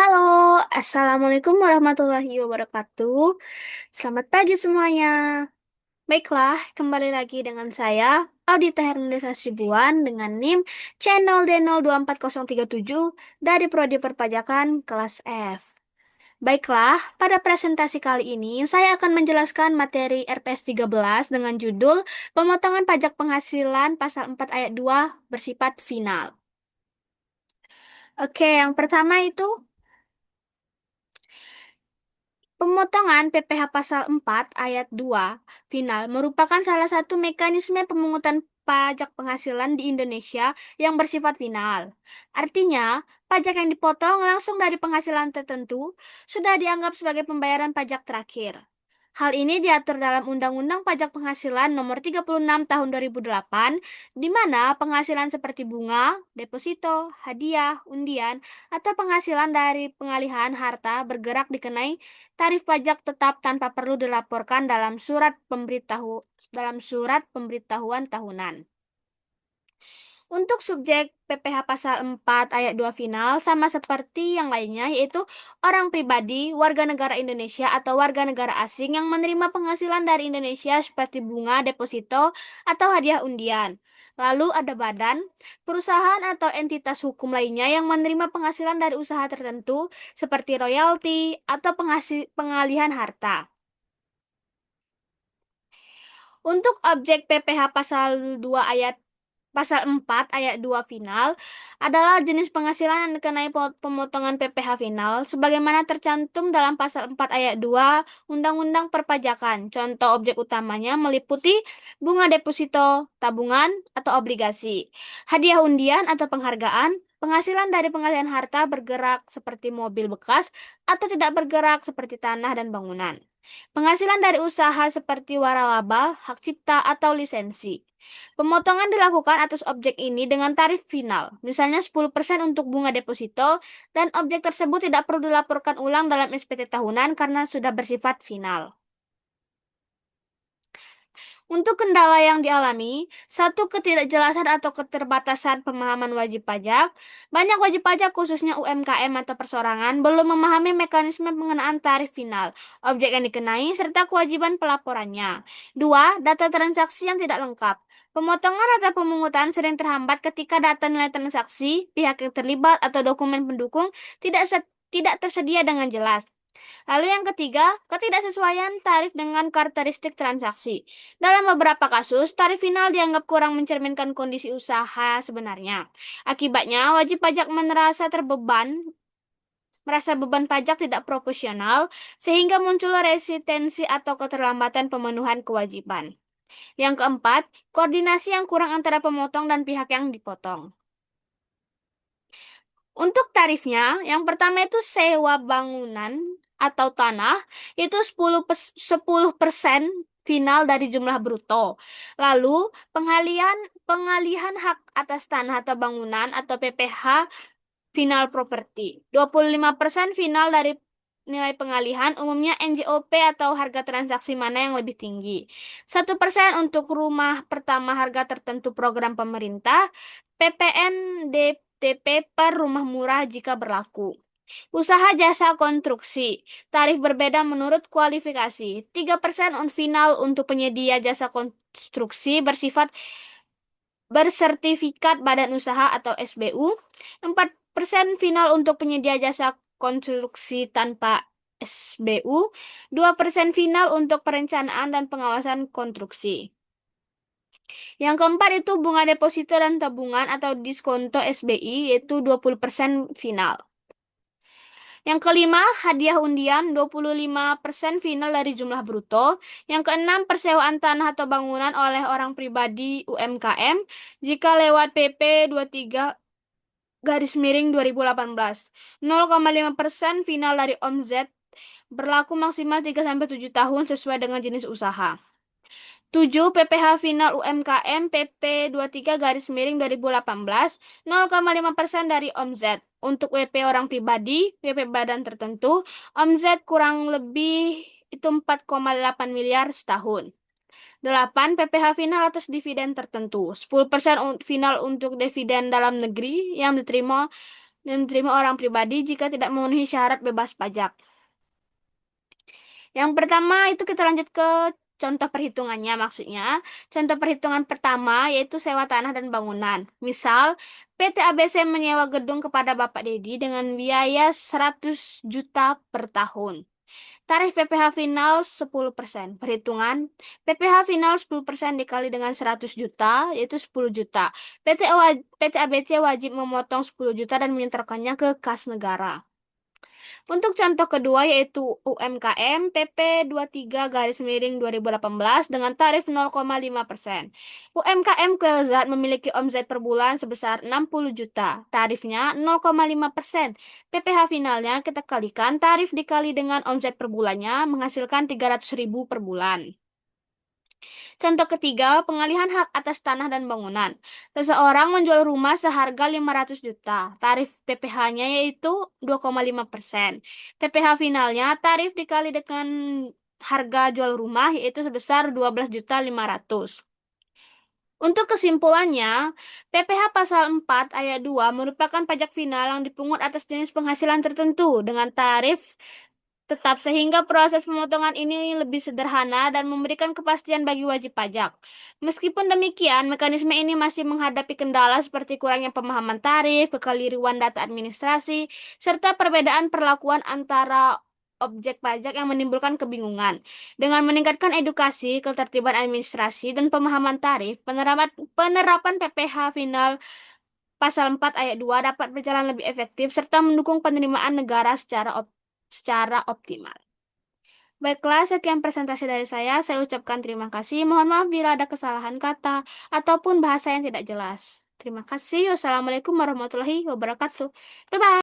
Halo, Assalamualaikum warahmatullahi wabarakatuh. Selamat pagi semuanya. Baiklah, kembali lagi dengan saya, Audita Hernandesa Sibuan dengan NIM channel D024037 dari Prodi Perpajakan kelas F. Baiklah, pada presentasi kali ini saya akan menjelaskan materi RPS 13 dengan judul Pemotongan Pajak Penghasilan Pasal 4 Ayat 2 bersifat final. Oke, yang pertama itu pemotongan PPh Pasal 4 Ayat 2 final merupakan salah satu mekanisme pemungutan pajak penghasilan di Indonesia yang bersifat final. Artinya, pajak yang dipotong langsung dari penghasilan tertentu sudah dianggap sebagai pembayaran pajak terakhir. Hal ini diatur dalam Undang-Undang Pajak Penghasilan Nomor 36 Tahun 2008, di mana penghasilan seperti bunga, deposito, hadiah, undian, atau penghasilan dari pengalihan harta bergerak dikenai tarif pajak tetap tanpa perlu dilaporkan dalam surat pemberitahuan tahunan. Untuk subjek PPh Pasal 4 Ayat 2 final sama seperti yang lainnya, yaitu orang pribadi, warga negara Indonesia atau warga negara asing yang menerima penghasilan dari Indonesia seperti bunga, deposito, atau hadiah undian. Lalu ada badan, perusahaan atau entitas hukum lainnya yang menerima penghasilan dari usaha tertentu seperti royalti atau pengalihan harta. Untuk objek PPh Pasal 4 ayat 2 final adalah jenis penghasilan yang dikenai pemotongan PPh final sebagaimana tercantum dalam Pasal 4 ayat 2 Undang-Undang Perpajakan. Contoh objek utamanya meliputi bunga deposito, tabungan, atau obligasi, hadiah undian atau penghargaan, penghasilan dari pengalihan harta bergerak seperti mobil bekas atau tidak bergerak seperti tanah dan bangunan. Penghasilan dari usaha seperti waralaba, hak cipta, atau lisensi. Pemotongan dilakukan atas objek ini dengan tarif final, misalnya 10% untuk bunga deposito, dan objek tersebut tidak perlu dilaporkan ulang dalam SPT tahunan karena sudah bersifat final. Untuk kendala yang dialami, satu ketidakjelasan atau keterbatasan pemahaman wajib pajak. Banyak wajib pajak khususnya UMKM atau persorangan belum memahami mekanisme pengenaan tarif final, objek yang dikenai, serta kewajiban pelaporannya. Dua, data transaksi yang tidak lengkap. Pemotongan atau pemungutan sering terhambat ketika data nilai transaksi, pihak yang terlibat, atau dokumen pendukung tidak tersedia dengan jelas. Lalu yang ketiga, ketidaksesuaian tarif dengan karakteristik transaksi. Dalam beberapa kasus, tarif final dianggap kurang mencerminkan kondisi usaha sebenarnya. Akibatnya, wajib pajak merasa beban pajak tidak proporsional, sehingga muncul resistensi atau keterlambatan pemenuhan kewajiban. Yang keempat, koordinasi yang kurang antara pemotong dan pihak yang dipotong. Untuk tarifnya, yang pertama itu sewa bangunan atau tanah, itu 10% final dari jumlah bruto. Lalu, pengalihan hak atas tanah atau bangunan atau PPh final properti. 25% final dari nilai pengalihan, umumnya NJOP atau harga transaksi mana yang lebih tinggi. 1% untuk rumah pertama harga tertentu program pemerintah, PPN DTP per rumah murah jika berlaku. Usaha jasa konstruksi. Tarif berbeda menurut kualifikasi. 3% on final untuk penyedia jasa konstruksi bersertifikat badan usaha atau SBU. 4% final untuk penyedia jasa konstruksi tanpa SBU. 2% final untuk perencanaan dan pengawasan konstruksi. Yang keempat itu bunga deposito dan tabungan atau diskonto SBI, yaitu 20% final. Yang kelima, hadiah undian 25% final dari jumlah bruto. Yang keenam, persewaan tanah atau bangunan oleh orang pribadi UMKM jika lewat PP 23/2018. 0,5% final dari omzet, berlaku maksimal 3-7 tahun sesuai dengan jenis usaha. 7. PPh final UMKM PP 23/2018 0,5% dari omzet. Untuk WP orang pribadi, WP badan tertentu, omzet kurang lebih itu 4,8 miliar setahun. 8. PPh final atas dividen tertentu. 10% final untuk dividen dalam negeri yang diterima yang diterima orang pribadi jika tidak memenuhi syarat bebas pajak. Yang pertama itu kita lanjut ke contoh perhitungannya maksudnya. Contoh perhitungan pertama yaitu sewa tanah dan bangunan. Misal, PT ABC menyewa gedung kepada Bapak Dedi dengan biaya 100 juta per tahun. Tarif PPh final 10%. Perhitungan PPh final 10% dikali dengan 100 juta yaitu 10 juta. PT ABC wajib memotong 10 juta dan menyetorkannya ke kas negara. Untuk contoh kedua yaitu UMKM PP 23/2018 dengan tarif 0,5%. UMKM kue lezat memiliki omset per bulan sebesar 60 juta. Tarifnya 0,5%. PPh finalnya kita kalikan tarif dikali dengan omset per bulannya menghasilkan 300.000 per bulan. Contoh ketiga, pengalihan hak atas tanah dan bangunan. Seseorang menjual rumah seharga 500 juta. Tarif PPh-nya yaitu 2,5%. PPh finalnya tarif dikali dengan harga jual rumah yaitu sebesar 12.500.000. Untuk kesimpulannya, PPh pasal 4 ayat 2 merupakan pajak final yang dipungut atas jenis penghasilan tertentu dengan tarif tetap sehingga proses pemotongan ini lebih sederhana dan memberikan kepastian bagi wajib pajak. Meskipun demikian, mekanisme ini masih menghadapi kendala seperti kurangnya pemahaman tarif, kekeliruan data administrasi, serta perbedaan perlakuan antara objek pajak yang menimbulkan kebingungan. Dengan meningkatkan edukasi, ketertiban administrasi, dan pemahaman tarif, penerapan PPh final Pasal 4 ayat 2 dapat berjalan lebih efektif serta mendukung penerimaan negara secara optimal. Baiklah, sekian presentasi dari saya. Saya ucapkan terima kasih. Mohon maaf bila ada kesalahan kata ataupun bahasa yang tidak jelas. Terima kasih. Wassalamualaikum warahmatullahi wabarakatuh. Bye-bye.